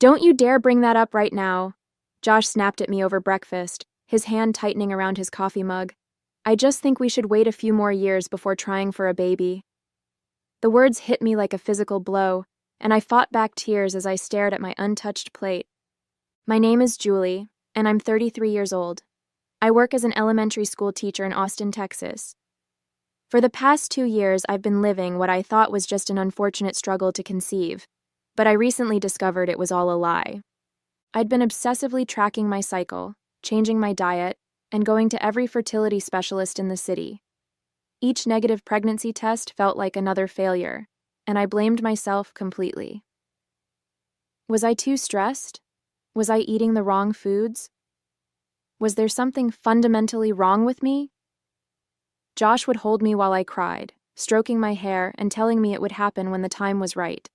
Don't you dare bring that up right now. Josh snapped at me over breakfast, his hand tightening around his coffee mug. I just think we should wait a few more years before trying for a baby. The words hit me like a physical blow, and I fought back tears as I stared at my untouched plate. My name is Julie, and I'm 33 years old. I work as an elementary school teacher in Austin, Texas. For the past 2 years, I've been living what I thought was just an unfortunate struggle to conceive, but I recently discovered it was all a lie. I'd been obsessively tracking my cycle, changing my diet, and going to every fertility specialist in the city. Each negative pregnancy test felt like another failure, and I blamed myself completely. Was I too stressed? Was I eating the wrong foods? Was there something fundamentally wrong with me? Josh would hold me while I cried, stroking my hair and telling me it would happen when the time was right.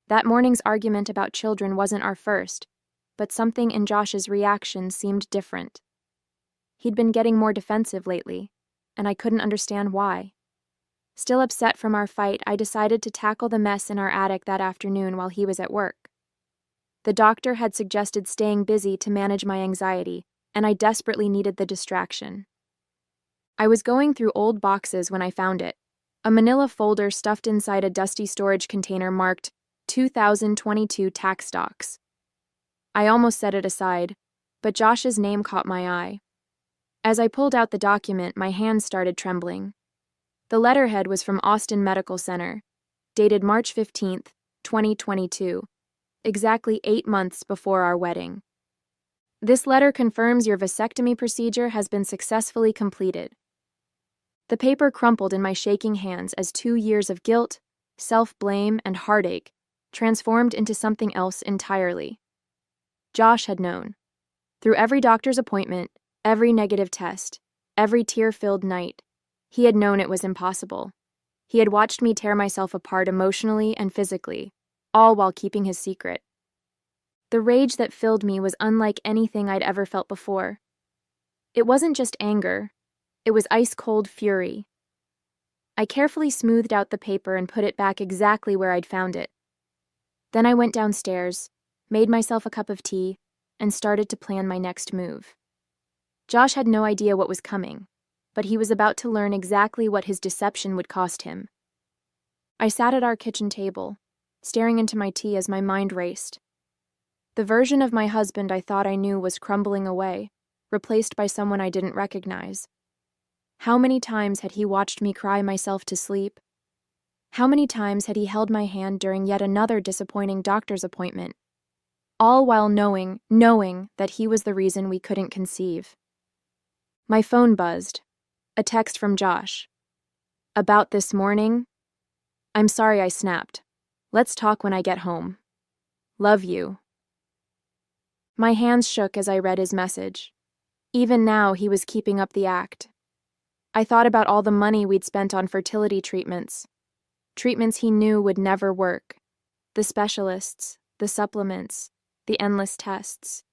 That morning's argument about children wasn't our first, but something in Josh's reaction seemed different. He'd been getting more defensive lately, and I couldn't understand why. Still upset from our fight, I decided to tackle the mess in our attic that afternoon while he was at work. The doctor had suggested staying busy to manage my anxiety, and I desperately needed the distraction. I was going through old boxes when I found it, a manila folder stuffed inside a dusty storage container marked 2022 tax docs. I almost set it aside, but Josh's name caught my eye. As I pulled out the document, my hands started trembling. The letterhead was from Austin Medical Center, dated March 15th, 2022, exactly 8 months before our wedding. This letter confirms your vasectomy procedure has been successfully completed. The paper crumpled in my shaking hands as 2 years of guilt, self-blame, and heartache transformed into something else entirely. Josh had known. Through every doctor's appointment, every negative test, every tear-filled night, he had known it was impossible. He had watched me tear myself apart emotionally and physically, all while keeping his secret. The rage that filled me was unlike anything I'd ever felt before. It wasn't just anger, it was ice-cold fury. I carefully smoothed out the paper and put it back exactly where I'd found it. Then I went downstairs, made myself a cup of tea, and started to plan my next move. Josh had no idea what was coming, but he was about to learn exactly what his deception would cost him. I sat at our kitchen table, staring into my tea as my mind raced. The version of my husband I thought I knew was crumbling away, replaced by someone I didn't recognize. How many times had he watched me cry myself to sleep? How many times had he held my hand during yet another disappointing doctor's appointment? All while knowing that he was the reason we couldn't conceive. My phone buzzed. A text from Josh. About this morning? I'm sorry I snapped. Let's talk when I get home. Love you. My hands shook as I read his message. Even now, he was keeping up the act. I thought about all the money we'd spent on fertility treatments. Treatments he knew would never work. The specialists, the supplements, the endless tests.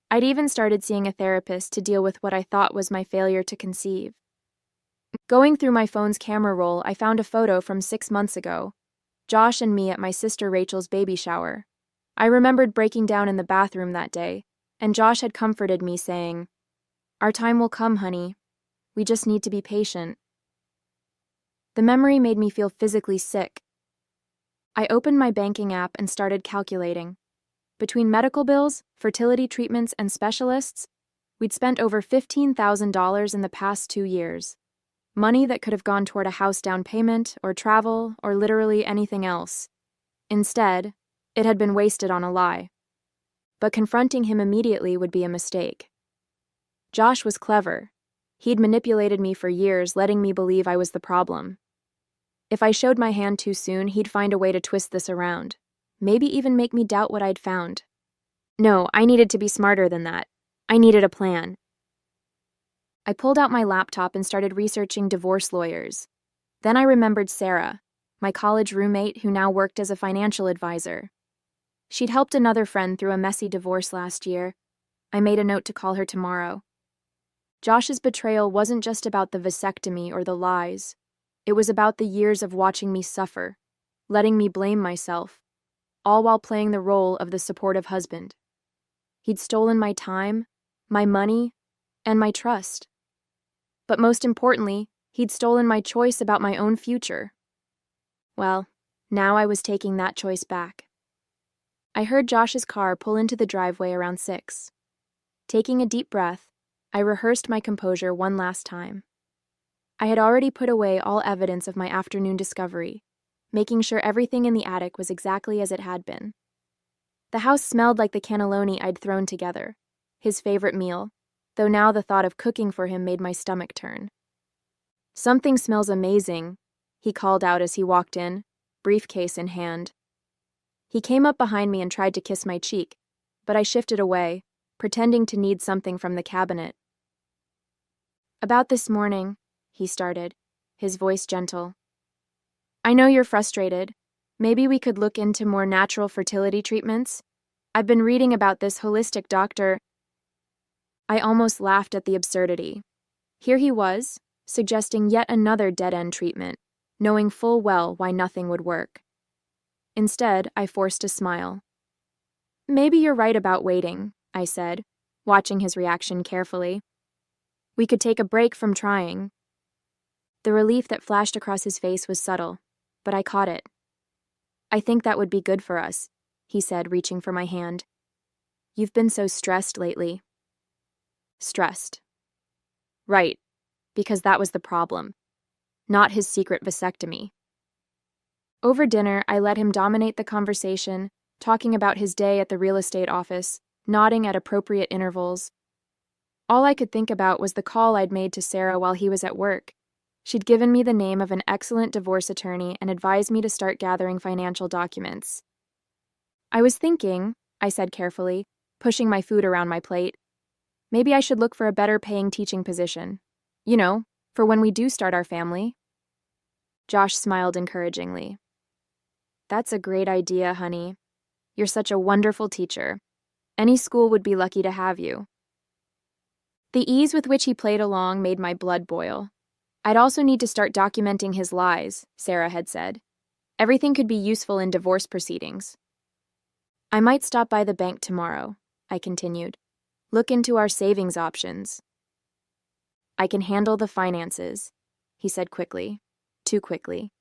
I'd even started seeing a therapist to deal with what I thought was my failure to conceive. Going through my phone's camera roll, I found a photo from 6 months ago. Josh and me at my sister Rachel's baby shower. I remembered breaking down in the bathroom that day, and Josh had comforted me saying, "Our time will come, honey. We just need to be patient." The memory made me feel physically sick. I opened my banking app and started calculating. Between medical bills, fertility treatments, and specialists, we'd spent over $15,000 in the past 2 years. Money that could have gone toward a house down payment, or travel, or literally anything else. Instead, it had been wasted on a lie. But confronting him immediately would be a mistake. Josh was clever. He'd manipulated me for years, letting me believe I was the problem. If I showed my hand too soon, he'd find a way to twist this around. Maybe even make me doubt what I'd found. No, I needed to be smarter than that. I needed a plan. I pulled out my laptop and started researching divorce lawyers. Then I remembered Sarah, my college roommate who now worked as a financial advisor. She'd helped another friend through a messy divorce last year. I made a note to call her tomorrow. Josh's betrayal wasn't just about the vasectomy or the lies. It was about the years of watching me suffer, letting me blame myself, all while playing the role of the supportive husband. He'd stolen my time, my money, and my trust. But most importantly, he'd stolen my choice about my own future. Well, now I was taking that choice back. I heard Josh's car pull into the driveway around 6. Taking a deep breath, I rehearsed my composure one last time. I had already put away all evidence of my afternoon discovery, making sure everything in the attic was exactly as it had been. The house smelled like the cannelloni I'd thrown together, his favorite meal, though now the thought of cooking for him made my stomach turn. "Something smells amazing," he called out as he walked in, briefcase in hand. He came up behind me and tried to kiss my cheek, but I shifted away, pretending to need something from the cabinet. "About this morning," he started, his voice gentle. "I know you're frustrated. Maybe we could look into more natural fertility treatments. I've been reading about this holistic doctor." I almost laughed at the absurdity. Here he was, suggesting yet another dead-end treatment, knowing full well why nothing would work. Instead, I forced a smile. "Maybe you're right about waiting," I said, watching his reaction carefully. "We could take a break from trying." The relief that flashed across his face was subtle, but I caught it. "I think that would be good for us," he said, reaching for my hand. "You've been so stressed lately." Stressed. Right, because that was the problem. Not his secret vasectomy. Over dinner, I let him dominate the conversation, talking about his day at the real estate office, nodding at appropriate intervals. All I could think about was the call I'd made to Sarah while he was at work. She'd given me the name of an excellent divorce attorney and advised me to start gathering financial documents. "I was thinking," I said carefully, pushing my food around my plate, "maybe I should look for a better paying teaching position. You know, for when we do start our family." Josh smiled encouragingly. "That's a great idea, honey. You're such a wonderful teacher. Any school would be lucky to have you." The ease with which he played along made my blood boil. "I'd also need to start documenting his lies," Sarah had said. "Everything could be useful in divorce proceedings." "I might stop by the bank tomorrow," I continued. "Look into our savings options." "I can handle the finances," he said quickly. Too quickly.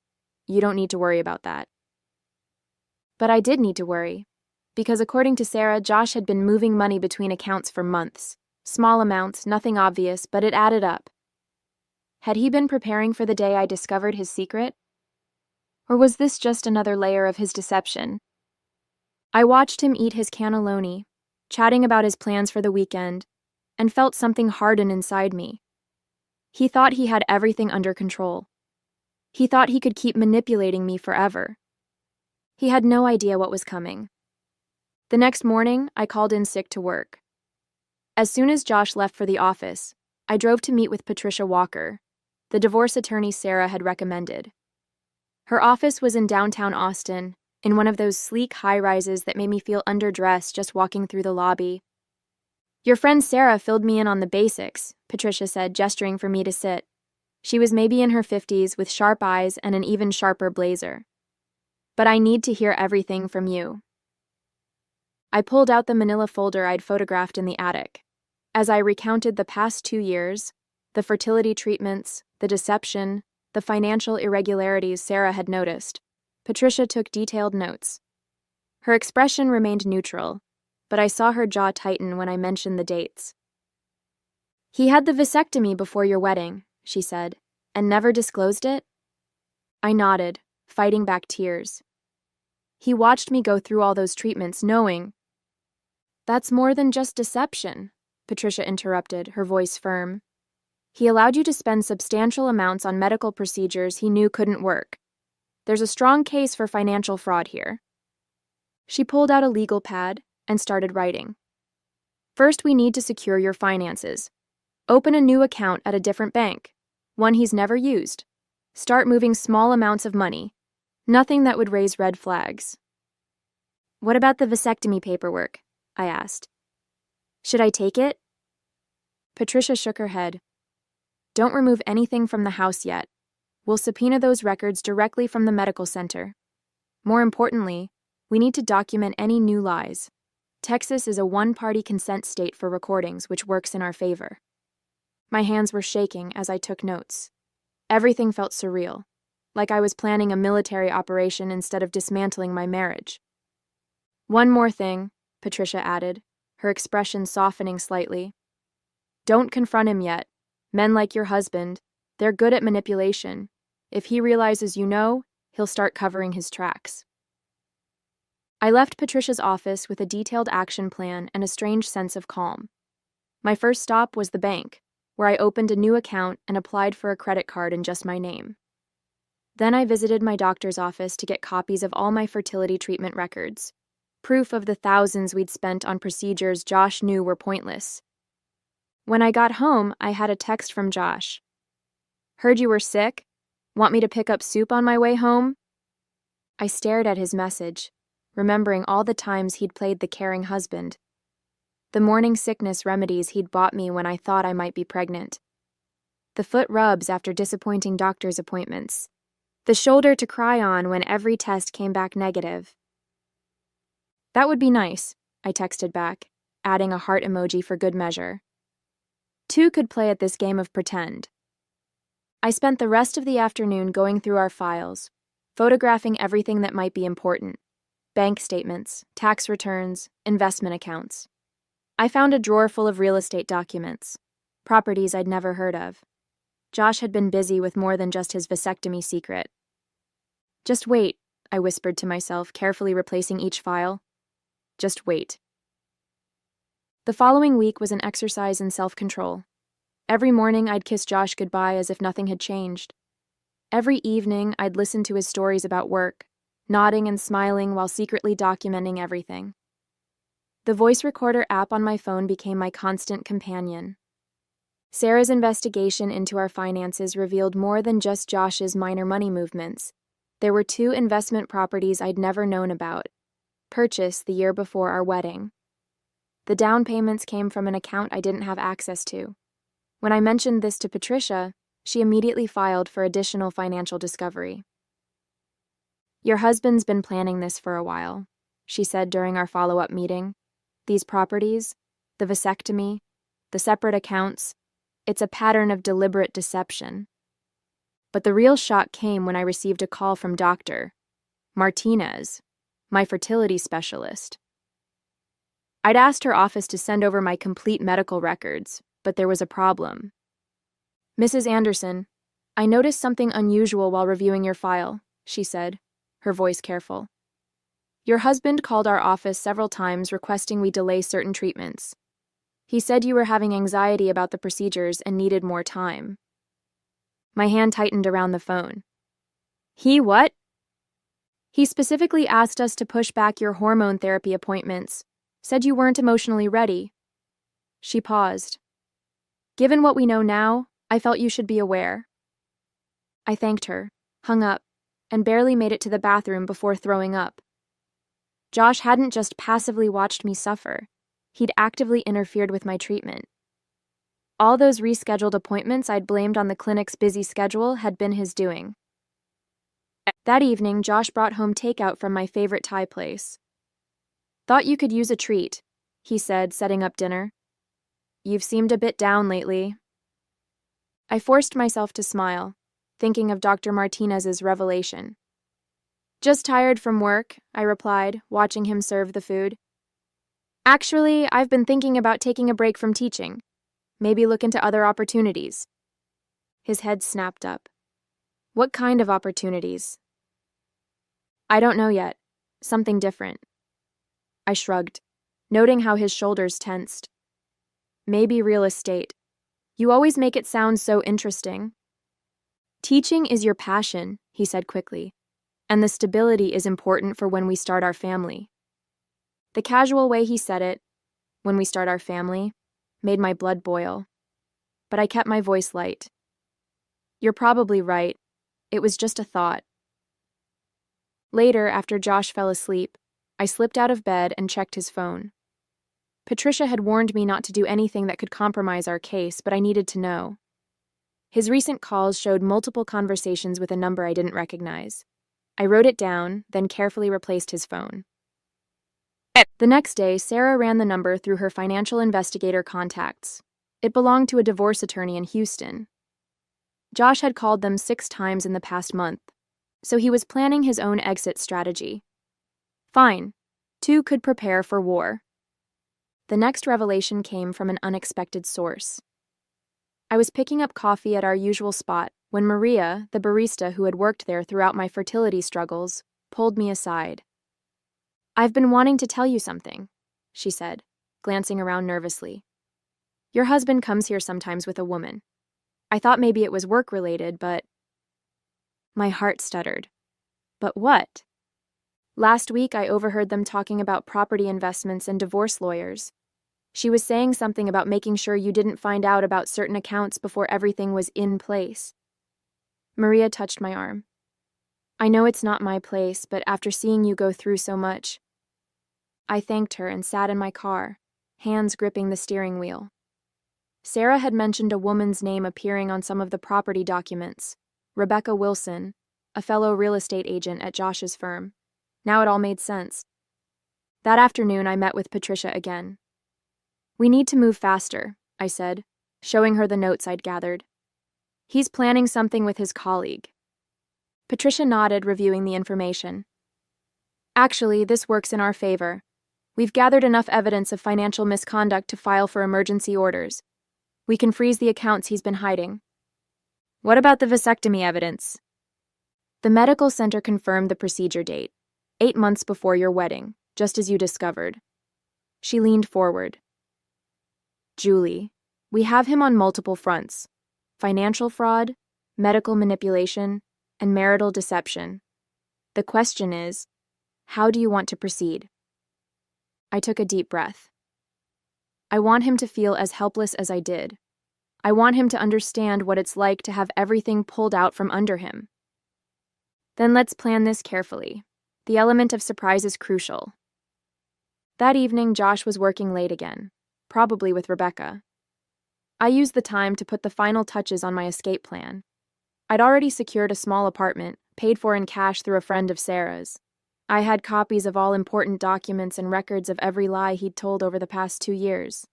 "You don't need to worry about that." But I did need to worry, because according to Sarah, Josh had been moving money between accounts for months. Small amounts, nothing obvious, but it added up. Had he been preparing for the day I discovered his secret? Or was this just another layer of his deception? I watched him eat his cannelloni, chatting about his plans for the weekend, and felt something harden inside me. He thought he had everything under control. He thought he could keep manipulating me forever. He had no idea what was coming. The next morning, I called in sick to work. As soon as Josh left for the office, I drove to meet with Patricia Walker, the divorce attorney Sarah had recommended. Her office was in downtown Austin, in one of those sleek high-rises that made me feel underdressed just walking through the lobby. "Your friend Sarah filled me in on the basics," Patricia said, gesturing for me to sit. She was maybe in her 50s with sharp eyes and an even sharper blazer. "But I need to hear everything from you." I pulled out the manila folder I'd photographed in the attic. As I recounted the past 2 years, the fertility treatments, the deception, the financial irregularities Sarah had noticed, Patricia took detailed notes. Her expression remained neutral, but I saw her jaw tighten when I mentioned the dates. "He had the vasectomy before your wedding," she said, "and never disclosed it?" I nodded, fighting back tears. "He watched me go through all those treatments knowing—" "That's more than just deception," Patricia interrupted, her voice firm. "He allowed you to spend substantial amounts on medical procedures he knew couldn't work. There's a strong case for financial fraud here." She pulled out a legal pad and started writing. "First, we need to secure your finances. Open a new account at a different bank, one he's never used. Start moving small amounts of money. Nothing that would raise red flags." "What about the vasectomy paperwork?" I asked. "Should I take it?" Patricia shook her head. "Don't remove anything from the house yet. We'll subpoena those records directly from the medical center. More importantly, We need to document any new lies. Texas is a one-party consent state for recordings, which works in our favor. My hands were shaking as I took notes. Everything felt surreal, like I was planning a military operation instead of dismantling my marriage. One more thing, Patricia added, her expression softening slightly. Don't confront him yet. Men like your husband, they're good at manipulation. If he realizes you know, he'll start covering his tracks. I left Patricia's office with a detailed action plan and a strange sense of calm. My first stop was the bank, where I opened a new account and applied for a credit card in just my name. Then I visited my doctor's office to get copies of all my fertility treatment records, proof of the thousands we'd spent on procedures Josh knew were pointless. When I got home, I had a text from Josh. Heard you were sick? Want me to pick up soup on my way home? I stared at his message, remembering all the times he'd played the caring husband. The morning sickness remedies he'd bought me when I thought I might be pregnant. The foot rubs after disappointing doctor's appointments. The shoulder to cry on when every test came back negative. That would be nice, I texted back, adding a heart emoji for good measure. Two could play at this game of pretend. I spent the rest of the afternoon going through our files, photographing everything that might be important. Bank statements, tax returns, investment accounts. I found a drawer full of real estate documents, properties I'd never heard of. Josh had been busy with more than just his vasectomy secret. Just wait, I whispered to myself, carefully replacing each file. Just wait. The following week was an exercise in self-control. Every morning I'd kiss Josh goodbye as if nothing had changed. Every evening I'd listen to his stories about work, nodding and smiling while secretly documenting everything. The voice recorder app on my phone became my constant companion. Sarah's investigation into our finances revealed more than just Josh's minor money movements. There were 2 investment properties I'd never known about, purchased the year before our wedding. The down payments came from an account I didn't have access to. When I mentioned this to Patricia, she immediately filed for additional financial discovery. Your husband's been planning this for a while, she said during our follow-up meeting. These properties, the vasectomy, the separate accounts, it's a pattern of deliberate deception. But the real shock came when I received a call from Dr. Martinez, my fertility specialist. I'd asked her office to send over my complete medical records, but there was a problem. Mrs. Anderson, I noticed something unusual while reviewing your file, she said, her voice careful. Your husband called our office several times requesting we delay certain treatments. He said you were having anxiety about the procedures and needed more time. My hand tightened around the phone. He what? He specifically asked us to push back your hormone therapy appointments, said you weren't emotionally ready. She paused. Given what we know now, I felt you should be aware. I thanked her, hung up, and barely made it to the bathroom before throwing up. Josh hadn't just passively watched me suffer. He'd actively interfered with my treatment. All those rescheduled appointments I'd blamed on the clinic's busy schedule had been his doing. That evening, Josh brought home takeout from my favorite Thai place. Thought you could use a treat, he said, setting up dinner. You've seemed a bit down lately. I forced myself to smile, thinking of Dr. Martinez's revelation. Just tired from work, I replied, watching him serve the food. Actually, I've been thinking about taking a break from teaching. Maybe look into other opportunities. His head snapped up. What kind of opportunities? I don't know yet. Something different. I shrugged, noting how his shoulders tensed. Maybe real estate. You always make it sound so interesting. Teaching is your passion, he said quickly, and the stability is important for when we start our family. The casual way he said it, when we start our family, made my blood boil. But I kept my voice light. You're probably right. It was just a thought. Later, after Josh fell asleep, I slipped out of bed and checked his phone. Patricia had warned me not to do anything that could compromise our case, but I needed to know. His recent calls showed multiple conversations with a number I didn't recognize. I wrote it down, then carefully replaced his phone. The next day, Sarah ran the number through her financial investigator contacts. It belonged to a divorce attorney in Houston. Josh had called them 6 times in the past month, so he was planning his own exit strategy. Fine, 2 could prepare for war. The next revelation came from an unexpected source. I was picking up coffee at our usual spot when Maria, the barista who had worked there throughout my fertility struggles, pulled me aside. "I've been wanting to tell you something," she said, glancing around nervously. "Your husband comes here sometimes with a woman. I thought maybe it was work-related, but—" My heart stuttered. "But what?" "Last week I overheard them talking about property investments and divorce lawyers. She was saying something about making sure you didn't find out about certain accounts before everything was in place." Maria touched my arm. "I know it's not my place, but after seeing you go through so much—" I thanked her and sat in my car, hands gripping the steering wheel. Sarah had mentioned a woman's name appearing on some of the property documents, Rebecca Wilson, a fellow real estate agent at Josh's firm. Now it all made sense. That afternoon, I met with Patricia again. "We need to move faster," I said, showing her the notes I'd gathered. "He's planning something with his colleague." Patricia nodded, reviewing the information. "Actually, this works in our favor. We've gathered enough evidence of financial misconduct to file for emergency orders. We can freeze the accounts he's been hiding." "What about the vasectomy evidence?" "The medical center confirmed the procedure date, 8 months before your wedding, just as you discovered." She leaned forward. "Julie, we have him on multiple fronts: financial fraud, medical manipulation, and marital deception. The question is, how do you want to proceed?" I took a deep breath. I want him to feel as helpless as I did. I want him to understand what it's like to have everything pulled out from under him. "Then let's plan this carefully. The element of surprise is crucial." That evening, Josh was working late again, probably with Rebecca. I used the time to put the final touches on my escape plan. I'd already secured a small apartment, paid for in cash through a friend of Sarah's. I had copies of all important documents and records of every lie he'd told over the past 2 years.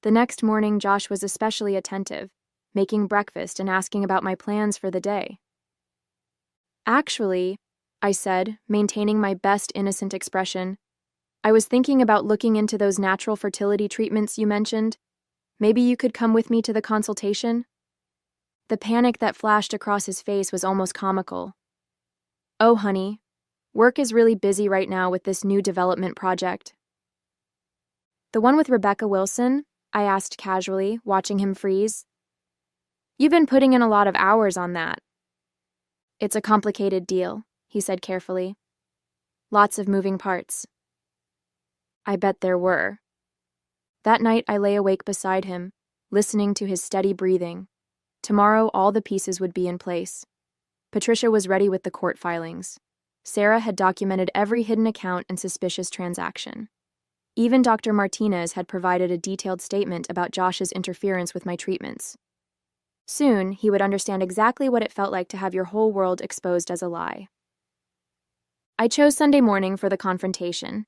The next morning, Josh was especially attentive, making breakfast and asking about my plans for the day. "Actually," I said, maintaining my best innocent expression, "I was thinking about looking into those natural fertility treatments you mentioned. Maybe you could come with me to the consultation?" The panic that flashed across his face was almost comical. "Oh, honey, work is really busy right now with this new development project." "The one with Rebecca Wilson?" I asked casually, watching him freeze. "You've been putting in a lot of hours on that." "It's a complicated deal," he said carefully. "Lots of moving parts." I bet there were. That night I lay awake beside him, listening to his steady breathing. Tomorrow all the pieces would be in place. Patricia was ready with the court filings. Sarah had documented every hidden account and suspicious transaction. Even Dr. Martinez had provided a detailed statement about Josh's interference with my treatments. Soon, he would understand exactly what it felt like to have your whole world exposed as a lie. I chose Sunday morning for the confrontation.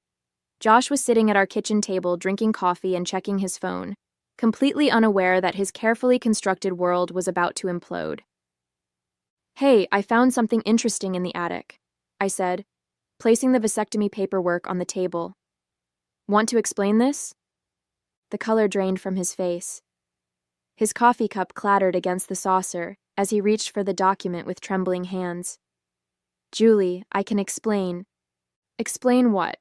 Josh was sitting at our kitchen table drinking coffee and checking his phone, completely unaware that his carefully constructed world was about to implode. "Hey, I found something interesting in the attic," I said, placing the vasectomy paperwork on the table. "Want to explain this?" The color drained from his face. His coffee cup clattered against the saucer as he reached for the document with trembling hands. "Julie, I can explain." "Explain what?"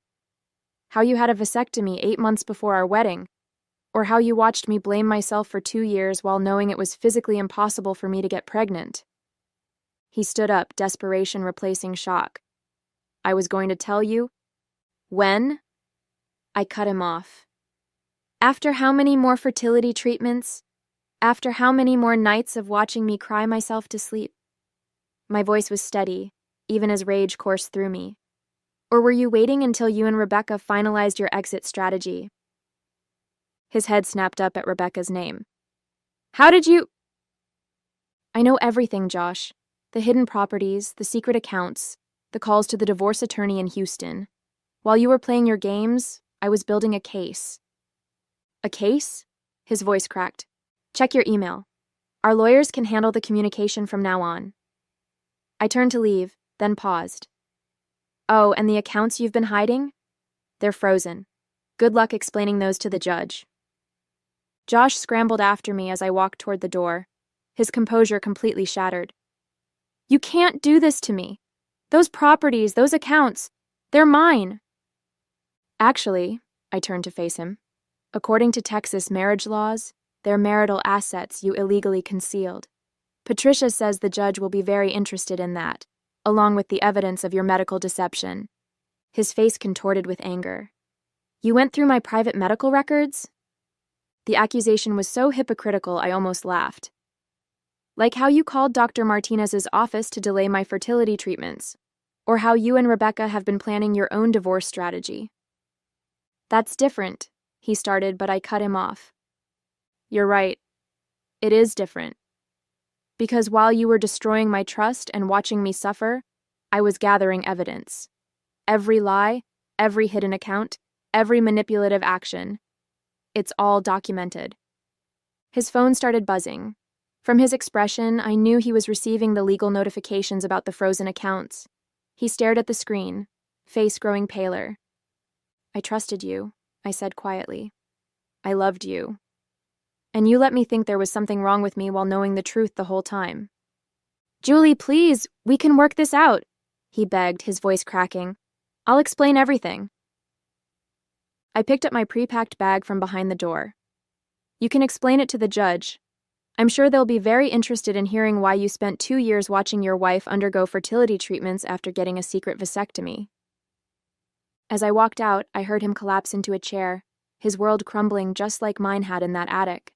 "How you had a vasectomy 8 months before our wedding, or how you watched me blame myself for 2 years while knowing it was physically impossible for me to get pregnant." He stood up, desperation replacing shock. "I was going to tell you." "When?" I cut him off. "After how many more fertility treatments? After how many more nights of watching me cry myself to sleep?" My voice was steady, even as rage coursed through me. "Or were you waiting until you and Rebecca finalized your exit strategy?" His head snapped up at Rebecca's name. "How did you—" "I know everything, Josh. The hidden properties, the secret accounts, the calls to the divorce attorney in Houston. While you were playing your games, I was building a case. A case? His voice cracked. Check your email. Our lawyers can handle the communication from now on. I turned to leave, then paused. Oh, and the accounts you've been hiding? They're frozen. Good luck explaining those to the judge. Josh scrambled after me as I walked toward the door, his composure completely shattered. You can't do this to me. Those properties, those accounts, they're mine. Actually, I turned to face him, according to Texas marriage laws, they're marital assets you illegally concealed. Patricia says the judge will be very interested in that, along with the evidence of your medical deception. His face contorted with anger. You went through my private medical records? The accusation was so hypocritical I almost laughed. Like how you called Dr. Martinez's office to delay my fertility treatments, or how you and Rebecca have been planning your own divorce strategy. That's different, he started, but I cut him off. You're right. It is different. Because while you were destroying my trust and watching me suffer, I was gathering evidence. Every lie, every hidden account, every manipulative action. It's all documented. His phone started buzzing. From his expression, I knew he was receiving the legal notifications about the frozen accounts. He stared at the screen, face growing paler. I trusted you, I said quietly. I loved you. And you let me think there was something wrong with me while knowing the truth the whole time. Julie, please, we can work this out, he begged, his voice cracking. I'll explain everything. I picked up my pre-packed bag from behind the door. You can explain it to the judge. I'm sure they'll be very interested in hearing why you spent 2 years watching your wife undergo fertility treatments after getting a secret vasectomy. As I walked out, I heard him collapse into a chair, his world crumbling just like mine had in that attic.